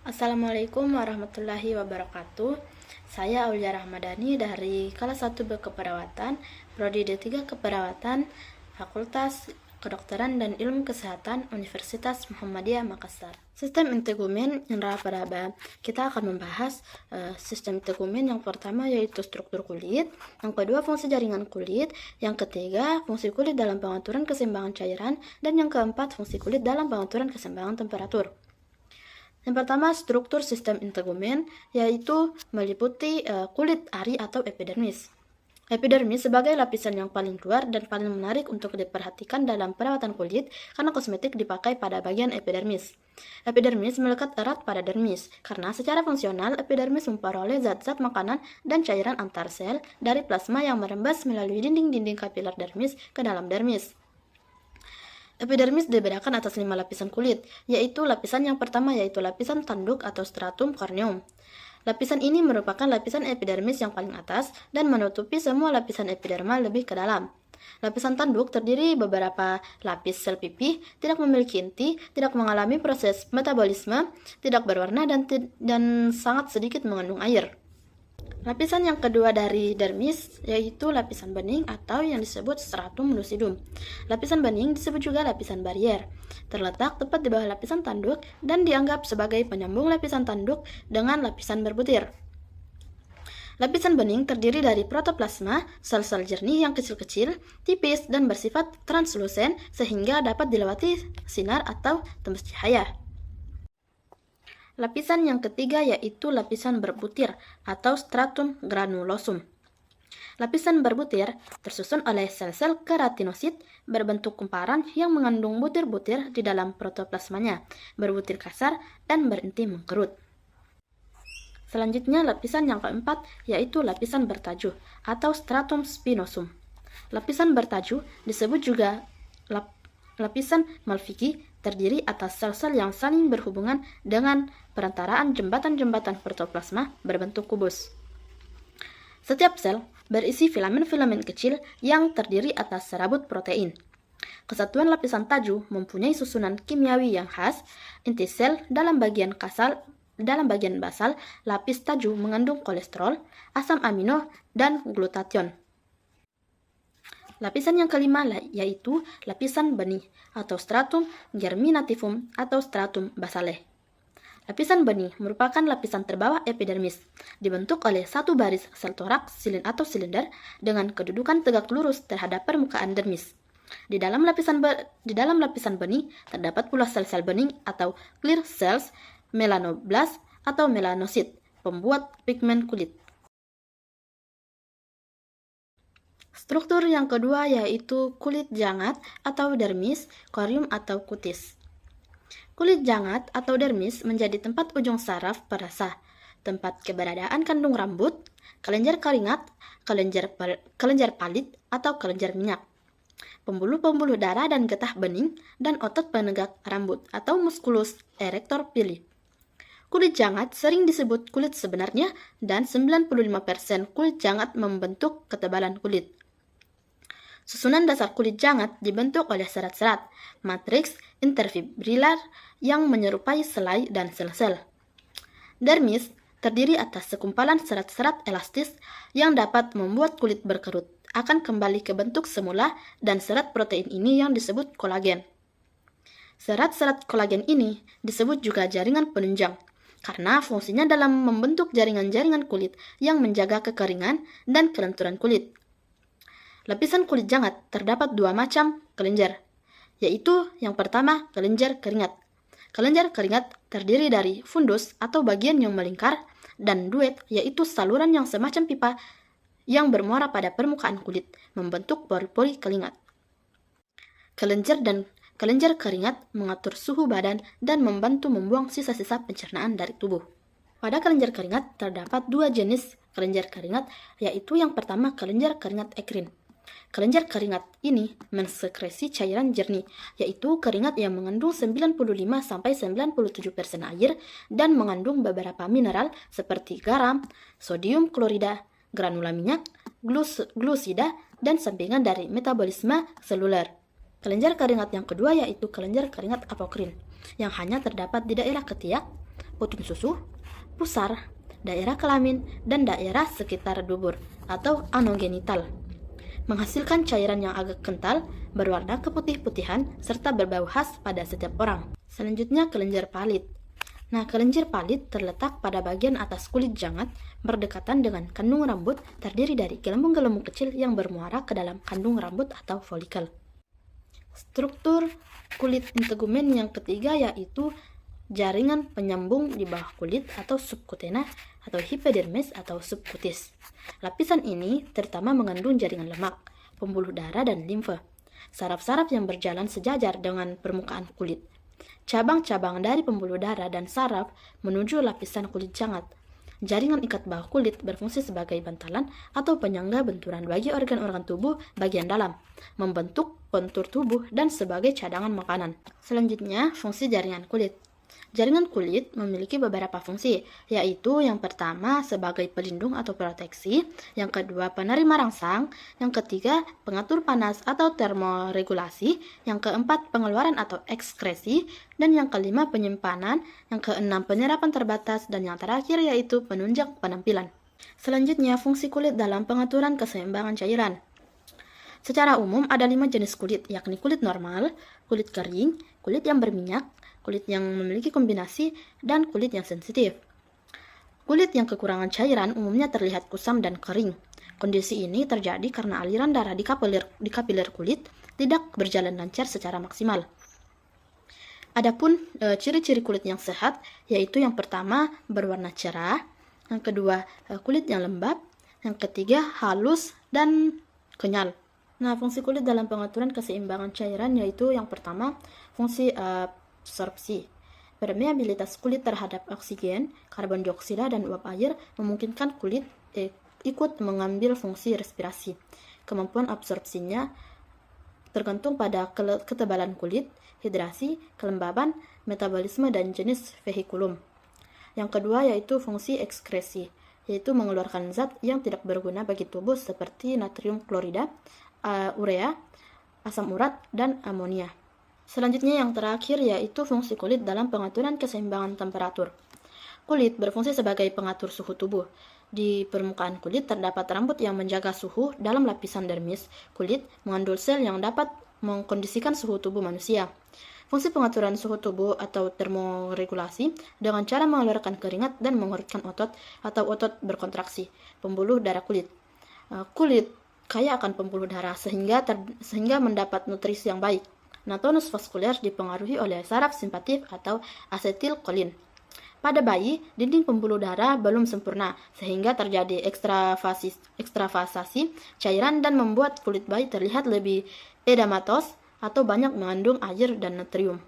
Assalamualaikum warahmatullahi wabarakatuh. Saya Aulia Rahmadani dari kelas 1 Keperawatan, Prodi D3 Keperawatan, Fakultas Kedokteran dan Ilmu Kesehatan Universitas Muhammadiyah Makassar. Sistem integumen yang pada kita akan membahas sistem integumen yang pertama yaitu struktur kulit, yang kedua fungsi jaringan kulit, yang ketiga fungsi kulit dalam pengaturan keseimbangan cairan, dan yang keempat fungsi kulit dalam pengaturan keseimbangan temperatur. Yang pertama, struktur sistem integumen, yaitu meliputi kulit ari atau epidermis. Epidermis sebagai lapisan yang paling luar dan paling menarik untuk diperhatikan dalam perawatan kulit karena kosmetik dipakai pada bagian epidermis. Epidermis melekat erat pada dermis, karena secara fungsional epidermis memperoleh zat-zat makanan dan cairan antar sel dari plasma yang merembes melalui dinding-dinding kapiler dermis ke dalam dermis. Epidermis dibedakan atas 5 lapisan kulit, yaitu lapisan yang pertama yaitu lapisan tanduk atau stratum corneum. Lapisan ini merupakan lapisan epidermis yang paling atas dan menutupi semua lapisan epidermal lebih ke dalam. Lapisan tanduk terdiri beberapa lapis sel pipih, tidak memiliki inti, tidak mengalami proses metabolisme, tidak berwarna dan sangat sedikit mengandung air. Lapisan yang kedua dari dermis yaitu lapisan bening atau yang disebut stratum lucidum. Lapisan bening disebut juga lapisan barier. Terletak tepat di bawah lapisan tanduk dan dianggap sebagai penyambung lapisan tanduk dengan lapisan berbutir. Lapisan bening terdiri dari protoplasma, sel-sel jernih yang kecil-kecil, tipis dan bersifat translusen sehingga dapat dilewati sinar atau tembus cahaya. Lapisan yang ketiga yaitu lapisan berbutir atau stratum granulosum. Lapisan berbutir tersusun oleh sel-sel keratinosit berbentuk kumparan yang mengandung butir-butir di dalam protoplasmanya, berbutir kasar dan berinti mengkerut. Selanjutnya lapisan yang keempat yaitu lapisan bertajuh atau stratum spinosum. Lapisan bertajuh disebut juga lapisan Malpighi, terdiri atas sel-sel yang saling berhubungan dengan perantaraan jembatan-jembatan protoplasma berbentuk kubus. Setiap sel berisi filamen-filamen kecil yang terdiri atas serabut protein. Kesatuan lapisan tajuh mempunyai susunan kimiawi yang khas. Inti sel dalam bagian basal lapis tajuh mengandung kolesterol, asam amino, dan glutation. Lapisan yang kelima yaitu lapisan benih atau stratum germinativum atau stratum basale. Lapisan benih merupakan lapisan terbawah epidermis, dibentuk oleh satu baris sel toraks atau silinder dengan kedudukan tegak lurus terhadap permukaan dermis. Di dalam lapisan benih terdapat pula sel-sel bening atau clear cells, melanoblast atau melanosit, pembuat pigmen kulit. Struktur yang kedua yaitu kulit jangat atau dermis, corium atau kutis. Kulit jangat atau dermis menjadi tempat ujung saraf perasa, tempat keberadaan kandung rambut, kelenjar keringat, kelenjar palit atau kelenjar minyak, pembuluh-pembuluh darah dan getah bening, dan otot penegak rambut atau musculus erector pili. Kulit jangat sering disebut kulit sebenarnya dan 95% kulit jangat membentuk ketebalan kulit. Susunan dasar kulit jangat dibentuk oleh serat-serat, matriks interfibrilar yang menyerupai selai dan sel-sel. Dermis terdiri atas sekumpalan serat-serat elastis yang dapat membuat kulit berkerut, akan kembali ke bentuk semula, dan serat protein ini yang disebut kolagen. Serat-serat kolagen ini disebut juga jaringan penunjang, karena fungsinya dalam membentuk jaringan-jaringan kulit yang menjaga kekeringan dan kelenturan kulit. Lapisan kulit jangat terdapat dua macam kelenjar, yaitu yang pertama kelenjar keringat. Kelenjar keringat terdiri dari fundus atau bagian yang melingkar dan duet yaitu saluran yang semacam pipa yang bermuara pada permukaan kulit, membentuk pori-pori keringat. Kelenjar keringat mengatur suhu badan dan membantu membuang sisa-sisa pencernaan dari tubuh. Pada kelenjar keringat terdapat dua jenis kelenjar keringat, yaitu yang pertama kelenjar keringat ekrin. Kelenjar keringat ini mensekresi cairan jernih, yaitu keringat yang mengandung 95-97% air dan mengandung beberapa mineral seperti garam, sodium klorida, granula minyak, glusida, dan sampingan dari metabolisme seluler. Kelenjar keringat yang kedua yaitu kelenjar keringat apokrin, yang hanya terdapat di daerah ketiak, putung susu, pusar, daerah kelamin, dan daerah sekitar dubur atau anogenital. Menghasilkan cairan yang agak kental, berwarna keputih-putihan, serta berbau khas pada setiap orang. Selanjutnya, kelenjar palit. Nah, kelenjar palit terletak pada bagian atas kulit jangat, berdekatan dengan kandung rambut, terdiri dari gelembung-gelembung kecil yang bermuara ke dalam kandung rambut atau folikel. Struktur kulit integumen yang ketiga yaitu jaringan penyambung di bawah kulit atau subkutena atau hipodermis atau subkutis. Lapisan ini terutama mengandung jaringan lemak, pembuluh darah dan limfe, saraf-saraf yang berjalan sejajar dengan permukaan kulit, cabang-cabang dari pembuluh darah dan saraf menuju lapisan kulit jangat. Jaringan ikat bawah kulit berfungsi sebagai bantalan atau penyangga benturan bagi organ-organ tubuh bagian dalam, membentuk kontur tubuh dan sebagai cadangan makanan. Selanjutnya, fungsi jaringan kulit. Jaringan kulit memiliki beberapa fungsi, yaitu yang pertama sebagai pelindung atau proteksi, yang kedua penerima rangsang, yang ketiga pengatur panas atau termoregulasi, yang keempat pengeluaran atau ekskresi, dan yang kelima penyimpanan, yang keenam penyerapan terbatas, dan yang terakhir yaitu penunjang penampilan. Selanjutnya, fungsi kulit dalam pengaturan keseimbangan cairan. Secara umum ada 5 jenis kulit, yakni kulit normal, kulit kering, kulit yang berminyak, kulit yang memiliki kombinasi, dan kulit yang sensitif. Kulit yang kekurangan cairan umumnya terlihat kusam dan kering. Kondisi ini terjadi karena aliran darah di kapiler kulit tidak berjalan lancar secara maksimal. Adapun ciri-ciri kulit yang sehat yaitu yang pertama berwarna cerah, yang kedua kulit yang lembab, yang ketiga halus dan kenyal. Nah, fungsi kulit dalam pengaturan keseimbangan cairan yaitu yang pertama fungsi absorpsi. Permeabilitas kulit terhadap oksigen, karbon dioksida, dan uap air memungkinkan kulit ikut mengambil fungsi respirasi. Kemampuan absorpsinya tergantung pada ketebalan kulit, hidrasi, kelembaban, metabolisme, dan jenis vehikulum. Yang kedua yaitu fungsi ekskresi, yaitu mengeluarkan zat yang tidak berguna bagi tubuh seperti natrium klorida, urea, asam urat, dan amonia. Selanjutnya yang terakhir yaitu fungsi kulit dalam pengaturan keseimbangan temperatur. Kulit berfungsi sebagai pengatur suhu tubuh. Di permukaan kulit terdapat rambut yang menjaga suhu dalam lapisan dermis. Kulit mengandung sel yang dapat mengkondisikan suhu tubuh manusia. Fungsi pengaturan suhu tubuh atau termoregulasi dengan cara mengeluarkan keringat dan mengerutkan otot atau otot berkontraksi. Pembuluh darah kulit. Kulit kaya akan pembuluh darah sehingga mendapat nutrisi yang baik. Nah, tonus vaskuler dipengaruhi oleh saraf simpatik atau asetilkolin. Pada bayi, dinding pembuluh darah belum sempurna, sehingga terjadi ekstravasasi cairan dan membuat kulit bayi terlihat lebih edematos atau banyak mengandung air dan natrium.